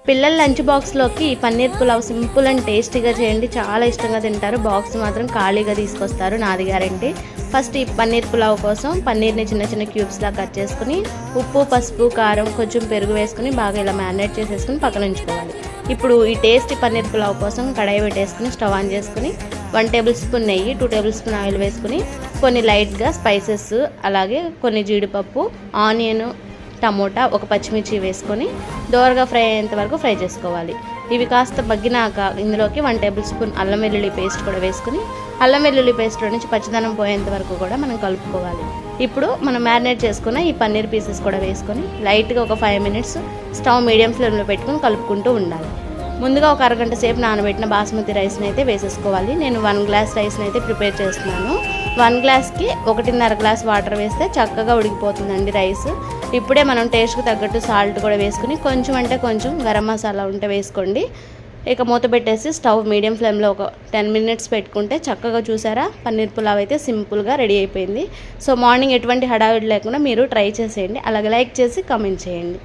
పిల్లల లంచ్ బాక్స్లోకి paneer pulao simple and టేస్టీగా చేయండి, చాలా ఇష్టంగా తింటారు. బాక్స్ మాత్రం ఖాళీగా తీసుకొస్తారు, నాది గ్యారంటీ. ఫస్ట్ ఈ పన్నీర్ పులావ్ కోసం పన్నీర్ని చిన్న చిన్న క్యూబ్స్లా కట్ చేసుకుని ఉప్పు, పసుపు, కారం, కొంచెం పెరుగు వేసుకుని బాగా ఇలా మ్యారినేట్ చేసేసుకుని పక్కన ఉంచుకోవాలి. ఇప్పుడు ఈ టేస్టీ పన్నీర్ పులావ్ కోసం కడాయి పెట్టేసుకుని స్టవ్ ఆన్ చేసుకుని 1 టేబుల్ స్పూన్ నెయ్యి, 2 టేబుల్ స్పూన్ ఆయిల్ వేసుకుని కొన్ని లైట్గా స్పైసెస్, అలాగే కొన్ని జీడిపప్పు, ఆనియన్, టమోటా, ఒక పచ్చిమిర్చి వేసుకొని దోరగా ఫ్రై అయ్యేంత వరకు ఫ్రై చేసుకోవాలి. ఇవి కాస్త మగ్గినాక ఇందులోకి 1 టేబుల్ స్పూన్ అల్లం వెల్లుల్లి పేస్ట్ కూడా వేసుకుని అల్లం వెల్లుల్లి పేస్ట్లో నుంచి పచ్చిదనం పోయేంత వరకు కూడా మనం కలుపుకోవాలి. ఇప్పుడు మనం మ్యారినేట్ చేసుకున్న ఈ పన్నీర్ పీసెస్ కూడా వేసుకొని లైట్గా ఒక 5 మినిట్స్ స్టవ్ మీడియం ఫ్లేమ్లో పెట్టుకొని కలుపుకుంటూ ఉండాలి. ముందుగా ఒక అరగంట సేపు నానబెట్టిన బాస్మతి రైస్ని అయితే వేసేసుకోవాలి. నేను 1 గ్లాస్ రైస్ని అయితే ప్రిపేర్ చేస్తున్నాను. 1 గ్లాస్కి 1.5 గ్లాస్ వాటర్ వేస్తే చక్కగా ఉడికిపోతుందండి రైస్. ఇప్పుడే మనం టేస్ట్కి తగ్గట్టు సాల్ట్ కూడా వేసుకుని కొంచెం అంటే కొంచెం గరం మసాలా ఉంటే వేసుకోండి. ఇక మూత పెట్టేసి స్టవ్ మీడియం ఫ్లేమ్లో ఒక 10 మినిట్స్ పెట్టుకుంటే చక్కగా చూసారా పన్నీర్ పులావ్ అయితే సింపుల్గా రెడీ అయిపోయింది. సో మార్నింగ్ ఎటువంటి హడావిడి లేకుండా మీరు ట్రై చేసేయండి. అలాగే లైక్ చేసి కామెంట్ చేయండి.